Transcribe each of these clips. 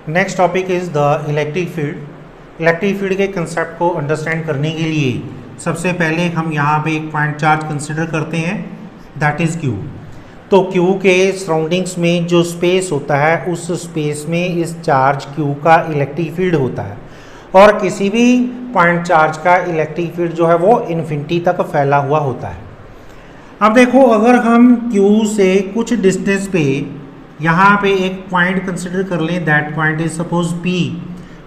Next topic is the electric field. Electric field के concept को understand करने के लिए सबसे पहले हम यहाँ पे एक पॉइंट चार्ज कंसिडर करते हैं, दैट इज़ क्यू। तो क्यू के सराउंडिंग्स में जो स्पेस होता है उस स्पेस में इस चार्ज क्यू का इलेक्ट्रिक फील्ड होता है, और किसी भी पॉइंट चार्ज का इलेक्ट्रिक फील्ड जो है वो इन्फिनिटी तक फैला हुआ होता है। अब देखो, अगर हम क्यू से कुछ डिस्टेंस पे यहाँ पे एक पॉइंट कंसिडर कर लें, that point is suppose P,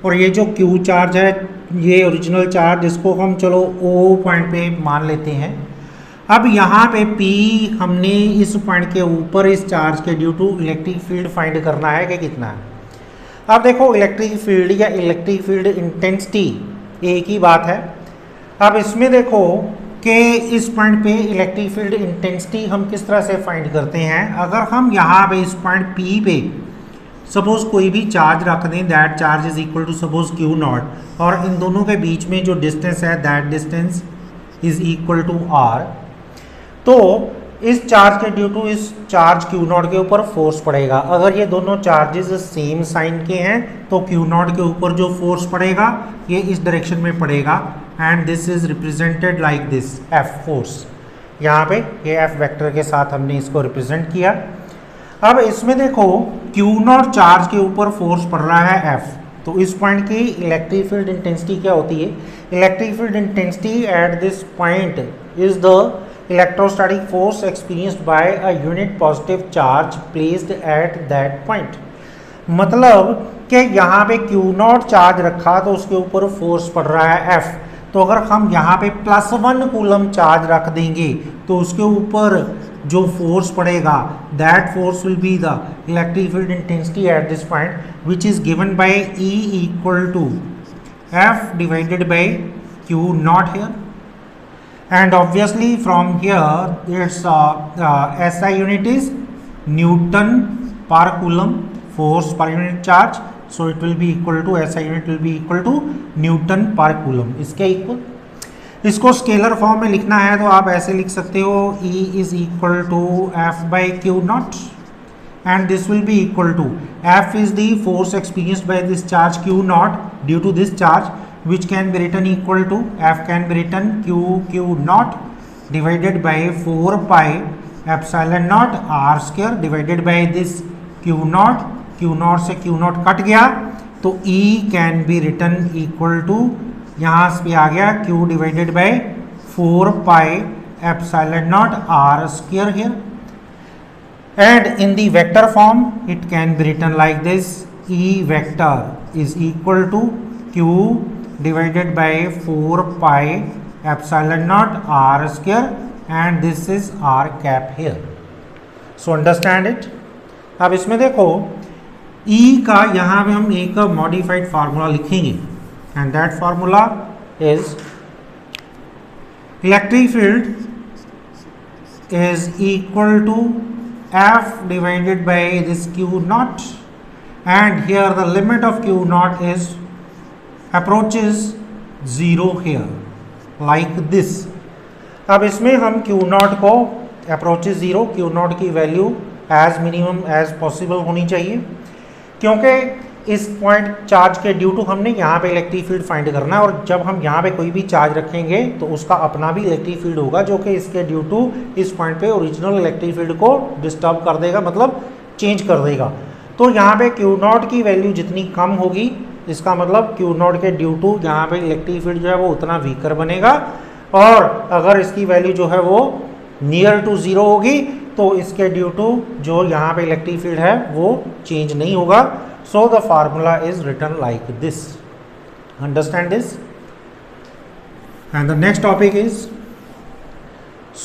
और ये जो क्यू चार्ज है ये ओरिजिनल चार्ज, इसको हम चलो ओ पॉइंट पे मान लेते हैं। अब यहाँ पे पी हमने इस पॉइंट के ऊपर इस चार्ज के due to electric field find करना है कि कितना है। अब देखो, इलेक्ट्रिक फील्ड या इलेक्ट्रिक फील्ड इंटेंसिटी एक ही बात है। अब इसमें देखो कि इस पॉइंट पे इलेक्ट्रिक फील्ड इंटेंसिटी हम किस तरह से फाइंड करते हैं। अगर हम यहाँ पे इस पॉइंट पी पे सपोज कोई भी चार्ज रख दें, that charge is equal to suppose Q not, और इन दोनों के बीच में जो डिस्टेंस है that distance is equal to R, तो इस चार्ज के ड्यू टू इस चार्ज क्यू नॉट के ऊपर फोर्स पड़ेगा। अगर ये दोनों चार्जेस सेम साइन के हैं तो क्यू नॉट के ऊपर जो फोर्स पड़ेगा ये इस डायरेक्शन में पड़ेगा, and this is represented like this F force. यहाँ पे ये एफ वेक्टर के साथ हमने इसको रिप्रेजेंट किया। अब इसमें देखो, क्यू नॉट चार्ज के ऊपर फोर्स पड़ रहा है एफ, तो इस पॉइंट की इलेक्ट्रिक फील्ड इंटेंसिटी क्या होती है? Electric field intensity at this point is the electrostatic force experienced bye a unit positive charge placed at that point. मतलब कि यहाँ पे क्यू नॉट चार्ज रखा तो उसके ऊपर फोर्स पड़ रहा है एफ, तो अगर हम यहाँ पे +1 कूलम चार्ज रख देंगे तो उसके ऊपर जो फोर्स पड़ेगा that force will be the electric field intensity at this point which is given by E equal to F divided by Q not here, and obviously from here its SI unit is Newton per coulomb, force per unit charge, so it will be equal to SI unit will be equal to Newton per coulomb। इसके equal, इसको scalar form में लिखना है तो आप ऐसे लिख सकते हो E is equal to F by Q naught, and this will be equal to F is the force experienced by this charge Q naught due to this charge, which can be written equal to F can be written Q naught divided by 4 pi epsilon naught R square divided by this Q naught से Q naught cut गया तो E can be written equal to, यहाँ पे आ गया Q divided by 4 pi epsilon naught R square here, and in the vector form it can be written like this: E vector is equal to Q divided by 4 pi epsilon naught R square, and this is R cap here. So understand it। अब इसमें देखो E का यहाँ पे हम एक modified formula लिखेंगे, and that formula is electric field is equal to F divided by this Q naught, and here the limit of Q naught is approaches 0 here like this। अब इसमें हम Q naught को approaches 0, Q naught की value as minimum as possible होनी चाहिए, क्योंकि इस point charge के ड्यू टू हमने यहाँ पे इलेक्ट्रिक फील्ड फाइंड करना है, और जब हम यहाँ पे कोई भी चार्ज रखेंगे तो उसका अपना भी इलेक्ट्रिक फील्ड होगा जो कि इसके ड्यू टू इस पॉइंट पे ओरिजिनल इलेक्ट्रिक फील्ड को डिस्टर्ब कर देगा, मतलब चेंज कर देगा। तो यहाँ पे Q naught की वैल्यू जितनी कम होगी, इसका मतलब Q naught के ड्यू टू यहाँ पे इलेक्ट्रिक फील्ड जो है वो उतना वीकर बनेगा, और अगर इसकी वैल्यू जो है वो नियर टू 0 होगी तो इसके ड्यू टू जो यहाँ पे इलेक्ट्रिक फील्ड है वो चेंज नहीं होगा। So the formula is written like this. Understand this. And the next topic is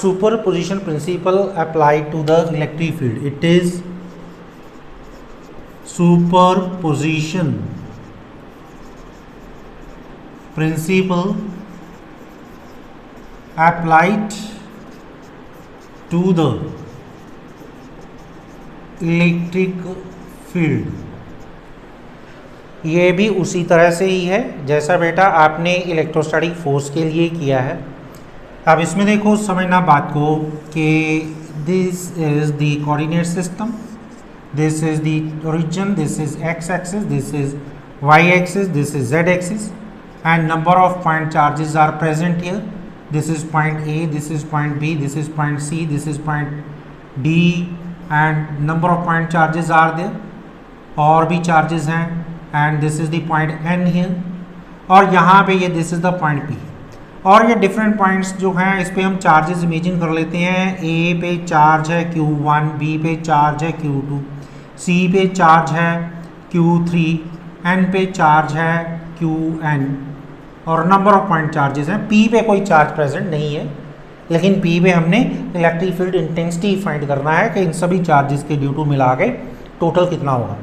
superposition principle applied to the electric field. It is superposition principle applied to the electric field। ये भी उसी तरह से ही है जैसा बेटा आपने इलेक्ट्रोस्टैटिक फोर्स के लिए किया है। अब इसमें देखो, समझना बात को कि this is the coordinate system, this is the origin, this is x axis, this is y axis, this is z axis, and number of point charges are present here. This is point A, this is point B, this is point C, this is point D, and number of point charges are there. और भी charges हैं, and this is the point N here, और यहाँ पे ये this is the point P. और ये different points जो हैं इस पे हम चार्जेस इमेजिन कर लेते हैं. A पे चार्ज है Q1, B पे चार्ज है Q2, C पे चार्ज है Q3, N पे चार्ज है Qn, और नंबर ऑफ पॉइंट चार्जेस हैं. P पे कोई चार्ज प्रेजेंट नहीं है, लेकिन P पे हमने इलेक्ट्रिक फील्ड इंटेंसिटी फाइंड करना है कि इन सभी चार्जेस के ड्यू टू मिला के टोटल कितना होगा.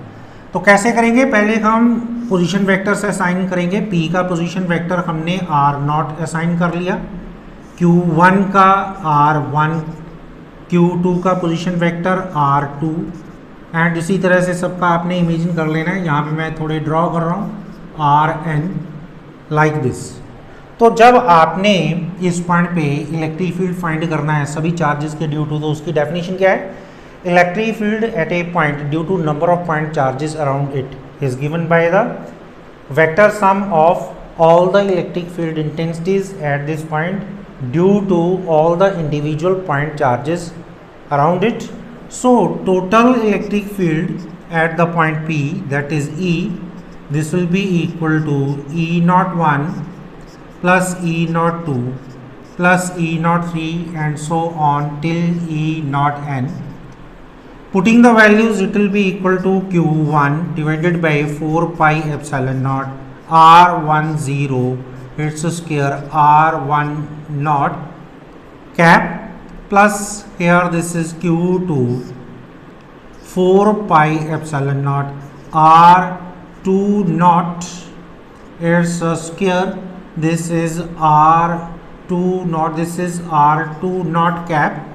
तो कैसे करेंगे? पहले हम पोजीशन वेक्टर से असाइन करेंगे. P का पोजीशन वेक्टर हमने R0 असाइन कर लिया, Q1 का R1, Q2 का पोजीशन वेक्टर R2, एंड इसी तरह से सबका आपने इमेजिन कर लेना है. यहाँ पे मैं थोड़े ड्रॉ कर रहा हूँ Rn लाइक दिस. तो जब आपने इस पॉइंट पे इलेक्ट्रिक फील्ड फाइंड करना है सभी चार्जेस के ड्यू टू, तो उसकी डेफिनेशन क्या है? Electric field at a point due to number of point charges around it is given by the vector sum of all the electric field intensities at this point due to all the individual point charges around it. So total electric field at the point P, that is E, this will be equal to E01 plus E02 plus E03 and so on till E0n. Putting the values, it will be equal to Q1 divided by 4 pi epsilon naught R10 its square R10 cap plus here this is Q2 4 pi epsilon naught R20 its square, this is R20, this is R20 cap,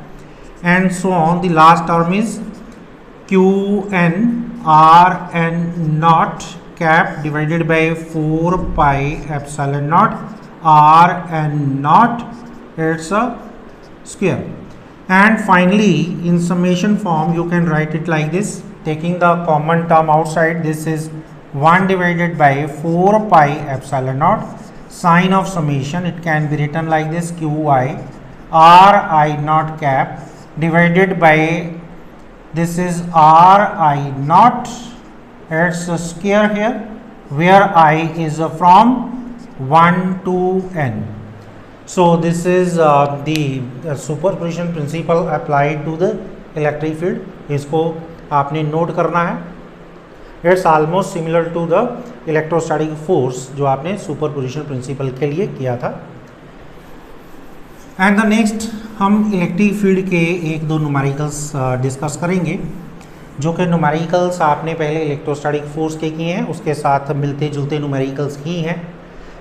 and so on. The last term is Qn Rn naught cap divided by 4 pi epsilon naught Rn naught its a square. And finally in summation form you can write it like this, taking the common term outside. This is 1 divided by 4 pi epsilon naught, sign of summation, it can be written like this, Qi Ri naught cap divided by, this is Ri naught, it's a square here, where I is from 1 to n. So this is the superposition principle applied to the electric field. इसको आपने note करना है. It's almost similar to the electrostatic force जो आपने superposition principle के लिए किया था. एंड द नेक्स्ट हम इलेक्ट्रिक फील्ड के एक दो न्यूमेरिकल्स डिस्कस करेंगे, जो कि न्यूमेरिकल्स आपने पहले इलेक्ट्रोस्टैटिक फोर्स के किए हैं, उसके साथ मिलते जुलते न्यूमेरिकल्स ही हैं.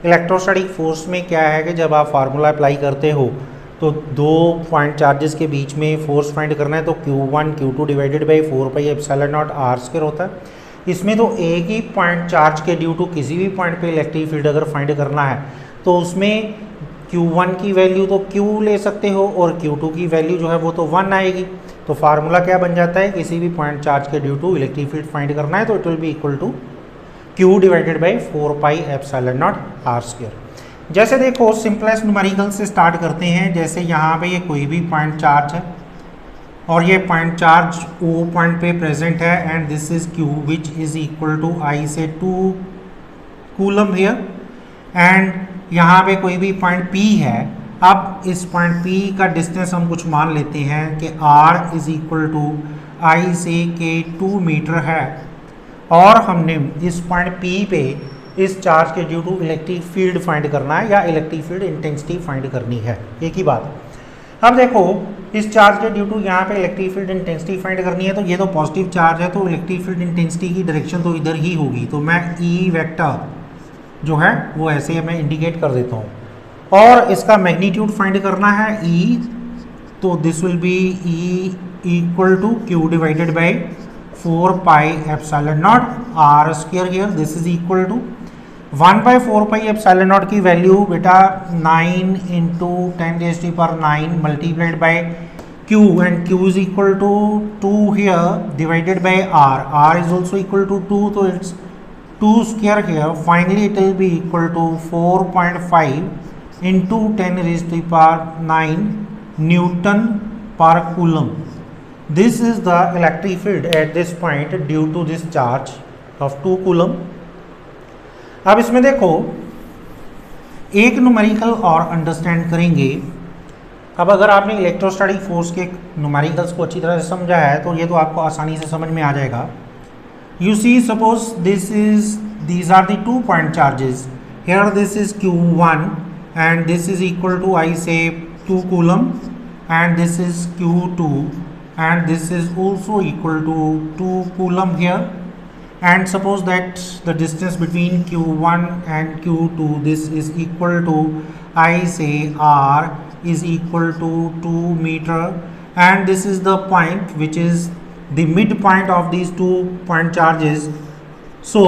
इलेक्ट्रोस्टैटिक फोर्स में क्या है कि जब आप फार्मूला अप्लाई करते हो तो दो पॉइंट चार्जेस के बीच में फोर्स फाइंड करना है, तो Q1 Q2 divided by 4 pi epsilon naught R square होता है. इसमें तो एक ही पॉइंट चार्ज के ड्यू टू किसी भी पॉइंट पे इलेक्ट्रिक फील्ड अगर फाइंड करना है तो उसमें Q1 की वैल्यू तो Q ले सकते हो और Q2 की वैल्यू जो है वो तो 1 आएगी. तो फार्मूला क्या बन जाता है, किसी भी पॉइंट चार्ज के due to electric field find करना है तो it will be equal to Q divided by 4 pi epsilon naught R square. जैसे देखो सिंपलेस्ट न्यूमेरिकल से स्टार्ट करते हैं. जैसे यहाँ पे ये कोई भी पॉइंट चार्ज है और ये पॉइंट चार्ज O पॉइंट पे प्रेजेंट है and this is Q which is equal to I से 2 कूलम हियर. एंड यहाँ पे कोई भी पॉइंट P है. अब इस पॉइंट P का डिस्टेंस हम कुछ मान लेते हैं कि R is equal to I से के 2 मीटर है और हमने इस पॉइंट P पे इस चार्ज के due to electric field find करना है या इलेक्ट्रिक फील्ड इंटेंसिटी फाइंड करनी है, एक ही बात. अब देखो इस चार्ज के ड्यू टू यहाँ पे इलेक्ट्रिक फील्ड इंटेंसिटी फाइंड करनी है, तो ये तो पॉजिटिव चार्ज है तो इलेक्ट्रिक फील्ड इंटेंसिटी की डायरेक्शन तो इधर ही होगी. तो मैं E वेक्टर जो है वो ऐसे मैं इंडिकेट कर देता हूँ. और इसका मैग्नीट्यूड फाइंड करना है E, तो this will be E equal to Q divided by 4 pi epsilon naught R square here. This is equal to 1 by 4 pi epsilon naught की वैल्यू बेटा 9 into 10⁻⁹ multiplied by Q, and Q is equal to 2 here divided by R. R is also equal to 2, so it's 2 square here. Finally it will be equal to 4.5 into 10 raised to the power 9 Newton per coulomb. This is the electric field at this point due to this charge of 2 coulomb. अब इसमें देखो एक numerical और understand करेंगे. अब अगर आपने electrostatic force के न्यूमेरिकल्स को अच्छी तरह से समझा है तो ये तो आपको आसानी से समझ में आ जाएगा. You see suppose these are the 2 point charges. Here this is Q1 and this is equal to, I say, 2 coulomb, and this is Q2 and this is also equal to 2 coulomb here. And suppose that the distance between Q1 and Q2, this is equal to, I say, R is equal to 2 meter, and this is the point which is the midpoint of these 2 point charges. So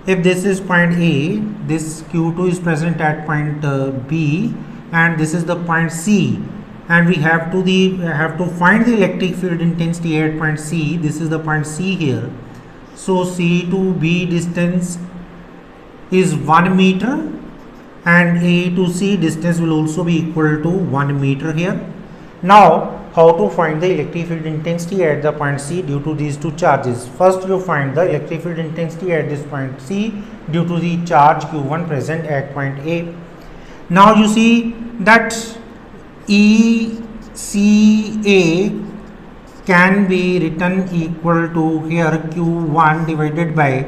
if this is point A, this Q2 is present at point B, and this is the point C, and we have to find the electric field intensity at point C. This is the point C here. So C to B distance is 1 meter, and A to C distance will also be equal to 1 meter here. Now how to find the electric field intensity at the point C due to these 2 charges? First you find the electric field intensity at this point C due to the charge Q1 present at point A. Now you see that ECA can be written equal to here Q1 divided by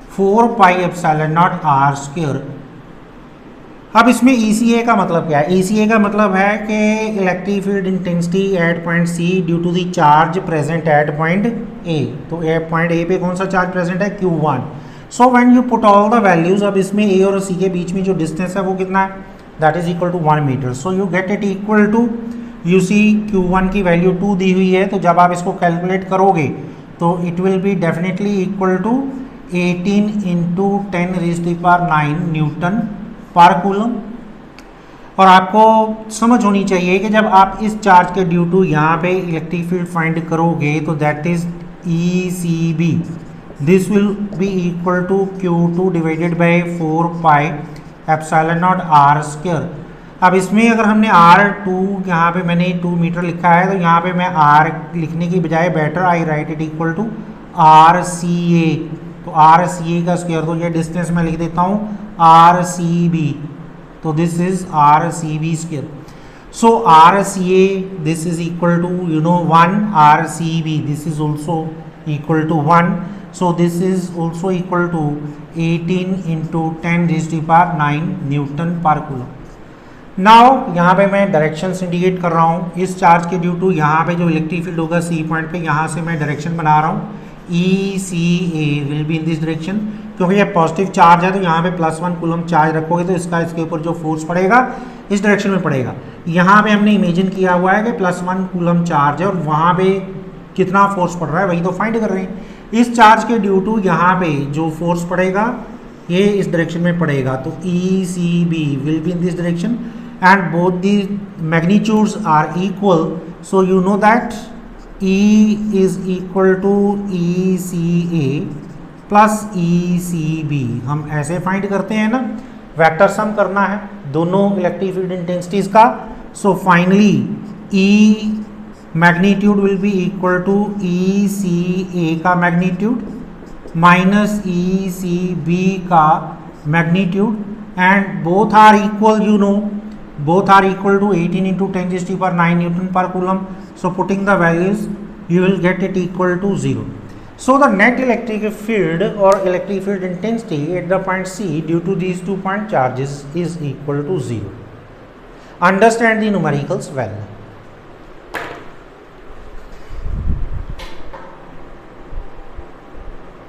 4 pi epsilon naught R square. अब इसमें ECA का मतलब क्या है? ECA का मतलब है कि electric field intensity at point C due to the charge present at point A. तो पॉइंट A पे कौन सा चार्ज प्रेजेंट है? Q1. So when you put all the values, अब इसमें A और C के बीच में जो डिस्टेंस है वो कितना है? That is equal to 1 metre. So you get it equal to, you see Q1 की वैल्यू 2 दी हुई है, तो जब आप इसको कैलकुलेट करोगे तो it will be definitely equal to 18 into 10 raised to the power 9 newton per coulomb. और आपको समझ होनी चाहिए कि जब आप इस चार्ज के ड्यू टू यहाँ पे इलेक्ट्रिक फील्ड फाइंड करोगे तो that is ECB. This will be equal to Q2 divided by 4 pi epsilon naught R square. अब इसमें अगर हमने R2 यहाँ पे मैंने 2 मीटर लिखा है, तो यहाँ पे मैं R लिखने की बजाय better I write it equal to RCA. तो RCA का स्क्वायर, तो ये डिस्टेंस मैं लिख देता हूँ RCB. तो this is RCB square. So RCA this is equal to 1, RCB this is also equal to 1. So this is also equal to 18 into 10 raised to the power 9 newton per coulomb. Now यहाँ पे मैं directions indicate कर रहा हूँ. इस charge के due to यहाँ पे जो इलेक्ट्रिक फील्ड होगा C पॉइंट पे, यहाँ से मैं डायरेक्शन बना रहा हूँ. ECA will be in this direction. क्योंकि ये पॉजिटिव चार्ज है तो यहाँ पे +1 कूलम चार्ज रखोगे तो इसके ऊपर जो फोर्स पड़ेगा इस डायरेक्शन में पड़ेगा. यहाँ पे हमने इमेजिन किया हुआ है कि +1 कूलम चार्ज है और वहाँ पे कितना फोर्स पड़ रहा है वही तो फाइंड कर रहे हैं. इस चार्ज के ड्यू टू यहाँ पे जो फोर्स पड़ेगा ये इस डायरेक्शन में पड़ेगा. तो ECB will be in this direction and both the magnitudes are equal. So you know that E is equal to ECA plus ECB. हम ऐसे फाइंड करते हैं ना, वेक्टर सम करना है दोनों इलेक्ट्रिक फील्ड इंटेंसिटीज का. So finally E magnitude will be equal to ECA का मैग्नीट्यूड माइनस ECB का magnitude, and both are equal, both are equal to 18 into 10 raised to the power 9 Newton per coulomb. So putting the values, you will get it equal to 0. So the net electric field or electric field intensity at the point C due to these 2 point charges is equal to 0. Understand the numericals well.